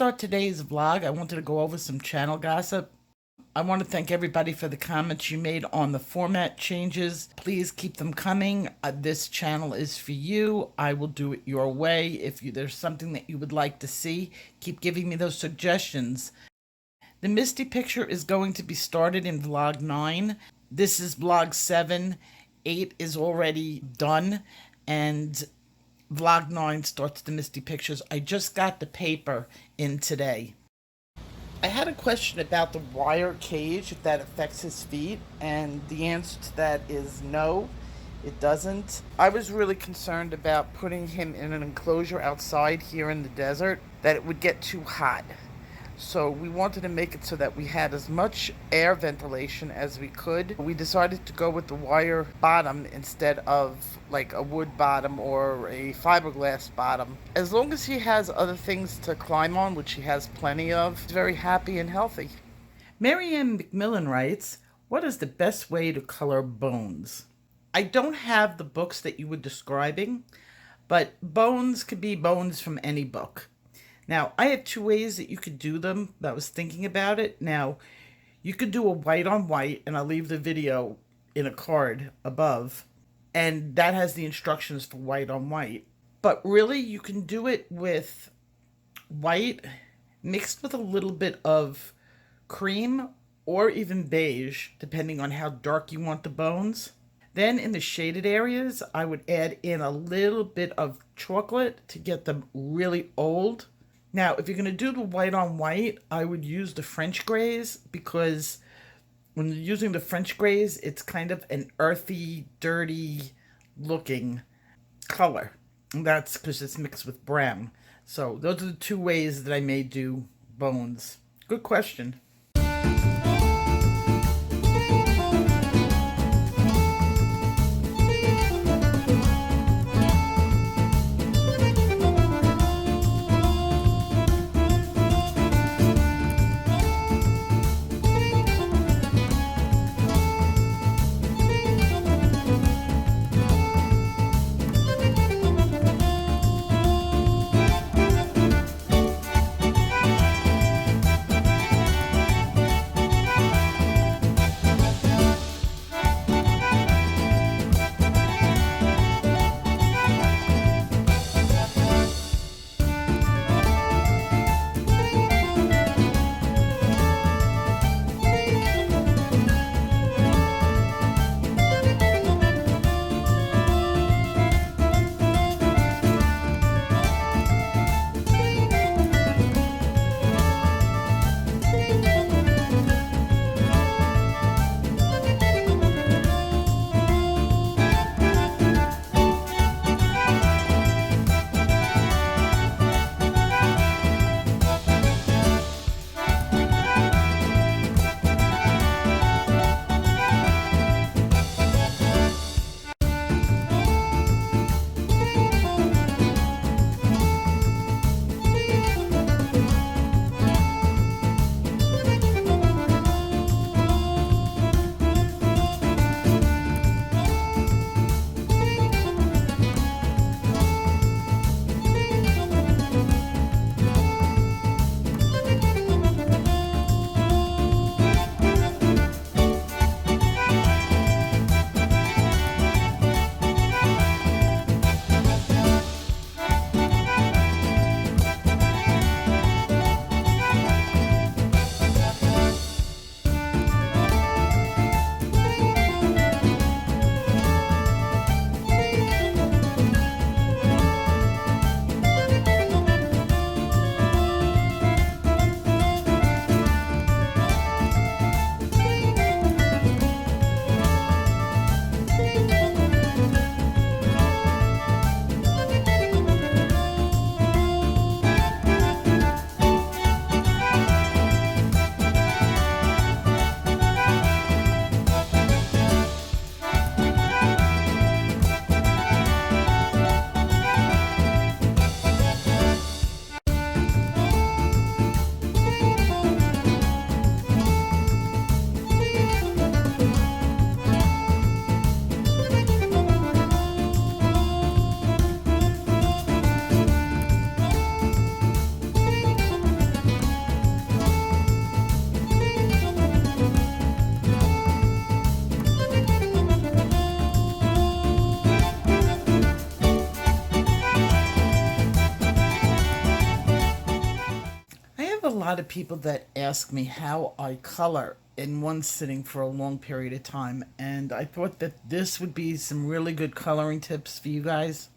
start today's vlog, I wanted to go over some channel gossip. I want to thank everybody for the comments you made on the format changes. Please keep them coming. This channel is for you. I will do it your way. If there's something that you would like to see, keep giving me those suggestions. The Misty picture is going to be started in vlog 9. This is vlog 7. 8 is already done, and vlog 9 starts the Misty pictures. I just got the paper in today. I had a question about the wire cage, if that affects his feet, and the answer to that is no, it doesn't. I was really concerned about putting him in an enclosure outside here in the desert, that it would get too hot. So we wanted to make it so that we had as much air ventilation as we could. We decided to go with the wire bottom instead of like a wood bottom or a fiberglass bottom. As long as he has other things to climb on, which he has plenty of, he's very happy and healthy. Mary Ann McMillan writes, what is the best way to color bones? I don't have the books that you were describing, but bones could be bones from any book. Now, I have 2 ways that you could do them. I was thinking about it. Now, you could do a white on white, and I'll leave the video in a card above. And that has the instructions for white on white. But really, you can do it with white mixed with a little bit of cream or even beige, depending on how dark you want the bones. Then in the shaded areas, I would add in a little bit of chocolate to get them really old. Now, if you're going to do the white on white, I would use the French Greys, because when you're using the French Greys, it's kind of an earthy, dirty looking color. And that's because it's mixed with brown. So those are the 2 ways that I may do bones. Good question. get a lot of people that ask me how I color in one sitting for a long period of time, and I thought that this would be some really good coloring tips for you guys.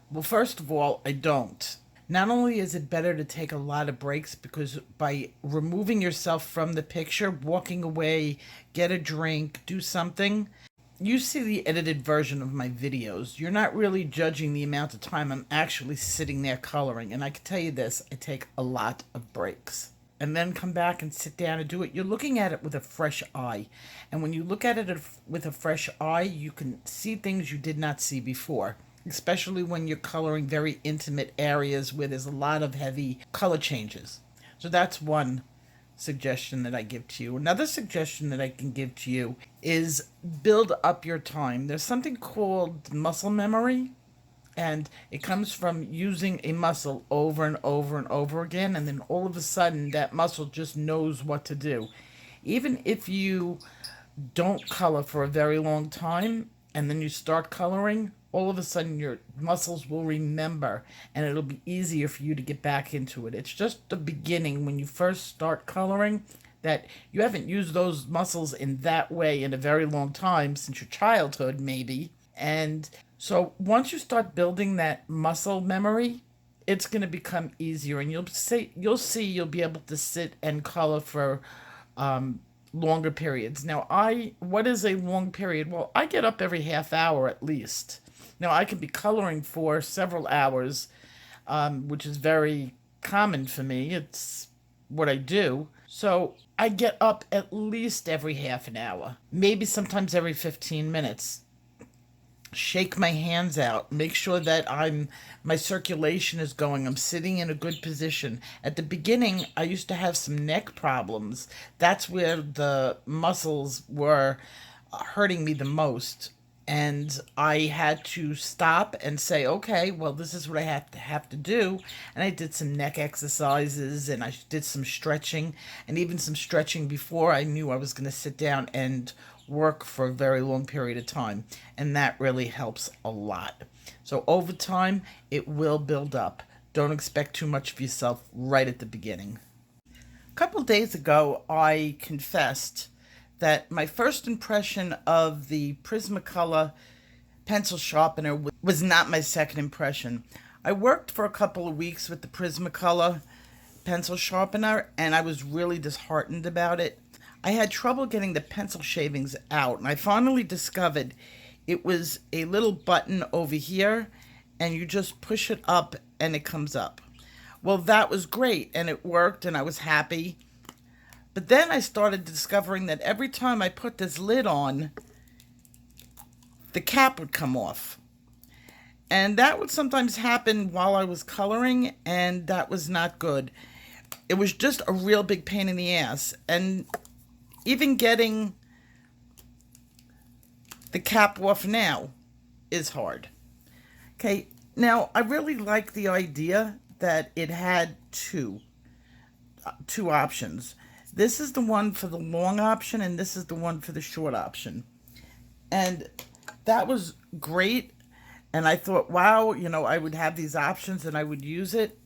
Well, first of all, I don't. Not only is it better to take a lot of breaks because by removing yourself from the picture, walking away, get a drink, do something, you see the edited version of my videos. You're not really judging the amount of time I'm actually sitting there coloring. And I can tell you this, I take a lot of breaks. And then come back and sit down and do it. You're looking at it with a fresh eye. And when you look at it with a fresh eye, you can see things you did not see before. Especially when you're coloring very intimate areas where there's a lot of heavy color changes. So that's one suggestion that I give to you. Another suggestion that I can give to you is build up your time. There's something called muscle memory, and it comes from using a muscle over and over and over again, and then all of a sudden that muscle just knows what to do. Even if you don't color for a very long time and then you start coloring, all of a sudden your muscles will remember and it'll be easier for you to get back into it. It's just the beginning when you first start coloring that you haven't used those muscles in that way in a very long time, since your childhood maybe. And so once you start building that muscle memory, it's going to become easier, and you'll see you'll be able to sit and color for longer periods. Now, what is a long period? Well, I get up every half hour at least. Now, I could be coloring for several hours, which is very common for me. It's what I do. So I get up at least every half an hour, maybe sometimes every 15 minutes. Shake my hands out, make sure that my circulation is going, I'm sitting in a good position. At the beginning, I used to have some neck problems. That's where the muscles were hurting me the most. And I had to stop and say, okay, well, this is what I have to do. And I did some neck exercises, and I did some stretching, and even some stretching before I knew I was going to sit down and work for a very long period of time. And that really helps a lot. So over time, it will build up. Don't expect too much of yourself right at the beginning. A couple days ago, I confessed that my first impression of the Prismacolor pencil sharpener was not my second impression. I worked for a couple of weeks with the Prismacolor pencil sharpener, and I was really disheartened about it. I had trouble getting the pencil shavings out, and I finally discovered it was a little button over here, and you just push it up and it comes up. Well, that was great, and it worked, and I was happy. But then I started discovering that every time I put this lid on, the cap would come off. And that would sometimes happen while I was coloring, and that was not good. It was just a real big pain in the ass. And even getting the cap off now is hard. Okay, now I really like the idea that it had two options. This is the one for the long option, and this is the one for the short option. And that was great. And I thought, wow, I would have these options and I would use it.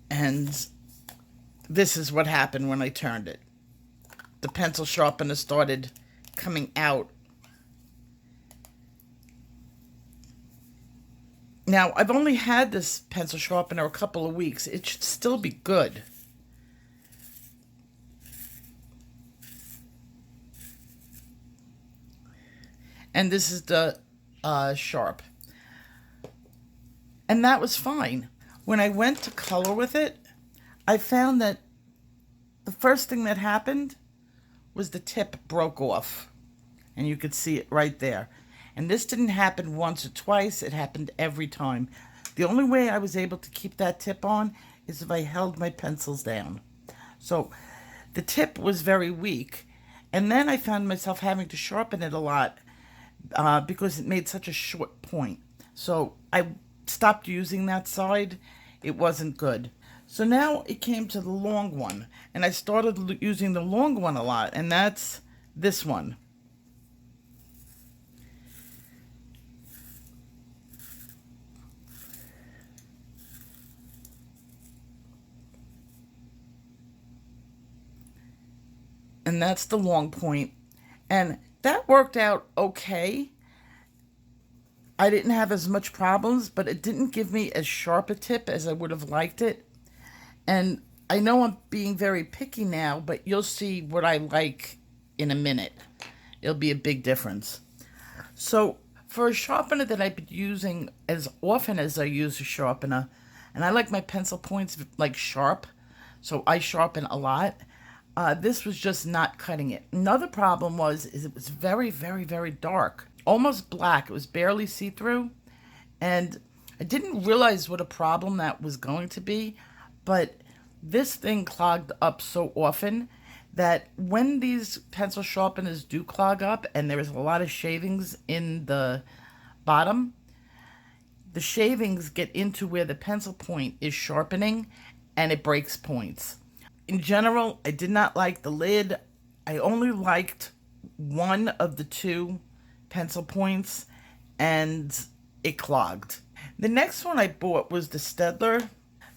And this is what happened when I turned it. The pencil sharpener started coming out. Now, I've only had this pencil sharpener a couple of weeks. It should still be good. And this is the Sharp. And that was fine. When I went to color with it, I found that the first thing that happened was the tip broke off. And you could see it right there. And this didn't happen once or twice. It happened every time. The only way I was able to keep that tip on is if I held my pencils down. So the tip was very weak. And then I found myself having to sharpen it a lot because it made such a short point. So I stopped using that side. It wasn't good. So now it came to the long one. And I started using the long one a lot. And that's this one. and that's the long point. And that worked out okay. I didn't have as much problems, but it didn't give me as sharp a tip as I would have liked it. And I know I'm being very picky now, but you'll see what I like in a minute. It'll be a big difference. So for a sharpener that I've been using as often as I use a sharpener, and I like my pencil points like sharp, so I sharpen a lot. This was just not cutting it. Another problem is it was very, very, very dark, almost black. It was barely see-through, and I didn't realize what a problem that was going to be, but this thing clogged up so often that when these pencil sharpeners do clog up and there is a lot of shavings in the bottom, the shavings get into where the pencil point is sharpening and it breaks points. In general, I did not like the lid. I only liked one of the two pencil points and it clogged. The next one I bought was the Staedtler.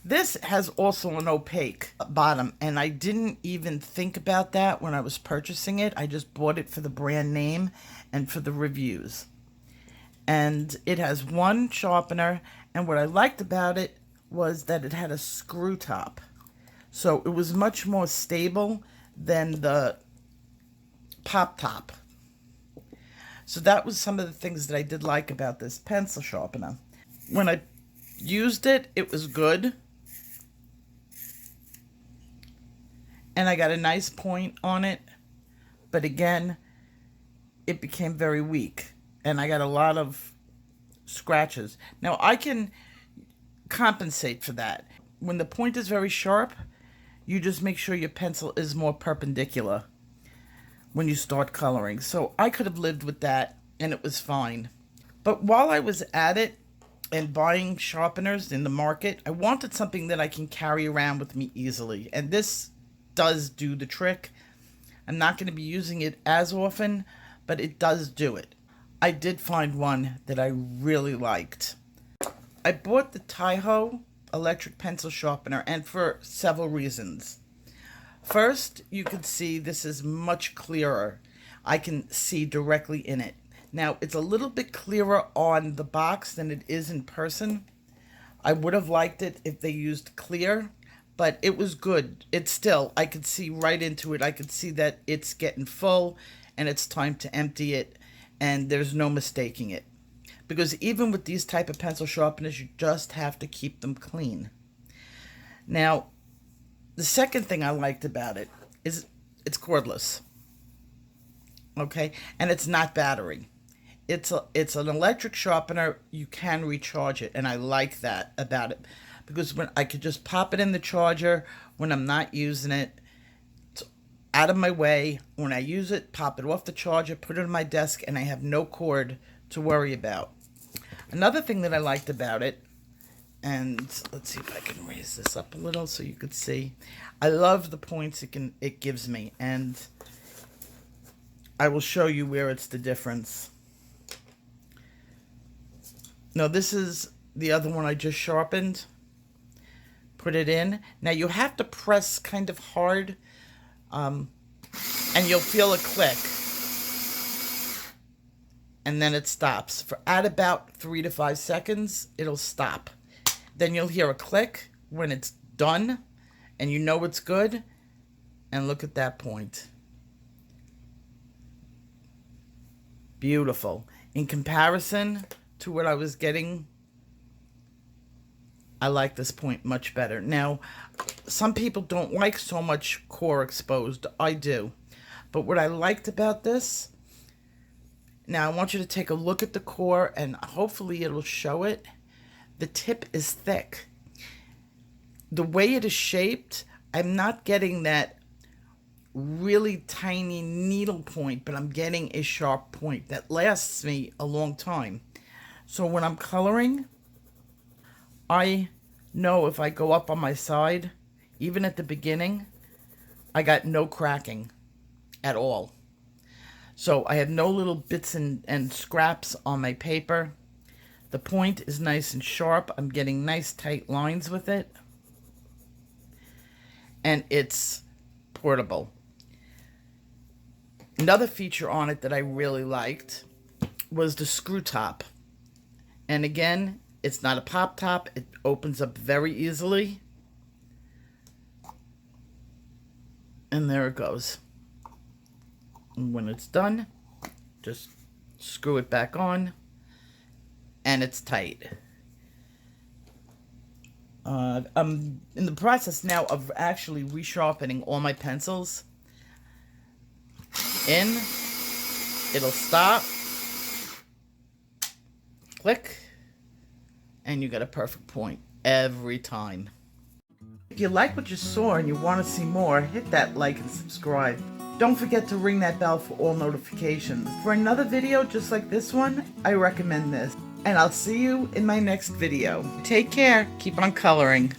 This has also an opaque bottom, and I didn't even think about that when I was purchasing it. I just bought it for the brand name and for the reviews. And it has one sharpener, and what I liked about it was that it had a screw top. So it was much more stable than the pop top. So that was some of the things that I did like about this pencil sharpener. When I used it, it was good. And I got a nice point on it. But again, it became very weak. And I got a lot of scratches. Now, I can compensate for that. When the point is very sharp, you just make sure your pencil is more perpendicular when you start coloring. So I could have lived with that, and it was fine. But while I was at it and buying sharpeners in the market, I wanted something that I can carry around with me easily. And this does do the trick. I'm not going to be using it as often, but it does do it. I did find one that I really liked. I bought the Taeho electric pencil sharpener, and for several reasons. First, you can see this is much clearer. I can see directly in it. Now, it's a little bit clearer on the box than it is in person. I would have liked it if they used clear, but it was good. It's still, I could see right into it. I could see that it's getting full and it's time to empty it, and there's no mistaking it. Because even with these type of pencil sharpeners, you just have to keep them clean. Now, the second thing I liked about it is it's cordless. Okay? And it's not battery. It's an electric sharpener. You can recharge it, and I like that about it. Because when I could just pop it in the charger when I'm not using it, it's out of my way. When I use it, pop it off the charger, put it on my desk, and I have no cord to worry about. Another thing that I liked about it, and let's see if I can raise this up a little so you could see. I love the points it gives me, and I will show you where it's the difference. Now, this is the other one I just sharpened. Put it in. Now, you have to press kind of hard, and you'll feel a click. And then it stops. For at about 3 to 5 seconds, it'll stop. Then you'll hear a click when it's done, and you know it's good. And look at that point. Beautiful. In comparison to what I was getting, I like this point much better. Now, some people don't like so much core exposed. I do. But what I liked about this, now I want you to take a look at the core, and hopefully it'll show it. The tip is thick. The way it is shaped, I'm not getting that really tiny needle point, but I'm getting a sharp point that lasts me a long time. So when I'm coloring, I know if I go up on my side, even at the beginning, I got no cracking at all. So I have no little bits and scraps on my paper. The point is nice and sharp. I'm getting nice tight lines with it. And it's portable. Another feature on it that I really liked was the screw top. And again, it's not a pop top. It opens up very easily. And there it goes. And when it's done, just screw it back on. And it's tight. I'm in the process now of actually resharpening all my pencils. It'll stop. Click. And you get a perfect point every time. If you like what you saw and you want to see more, hit that like and subscribe. Don't forget to ring that bell for all notifications. For another video just like this one, I recommend this. And I'll see you in my next video. Take care. Keep on coloring.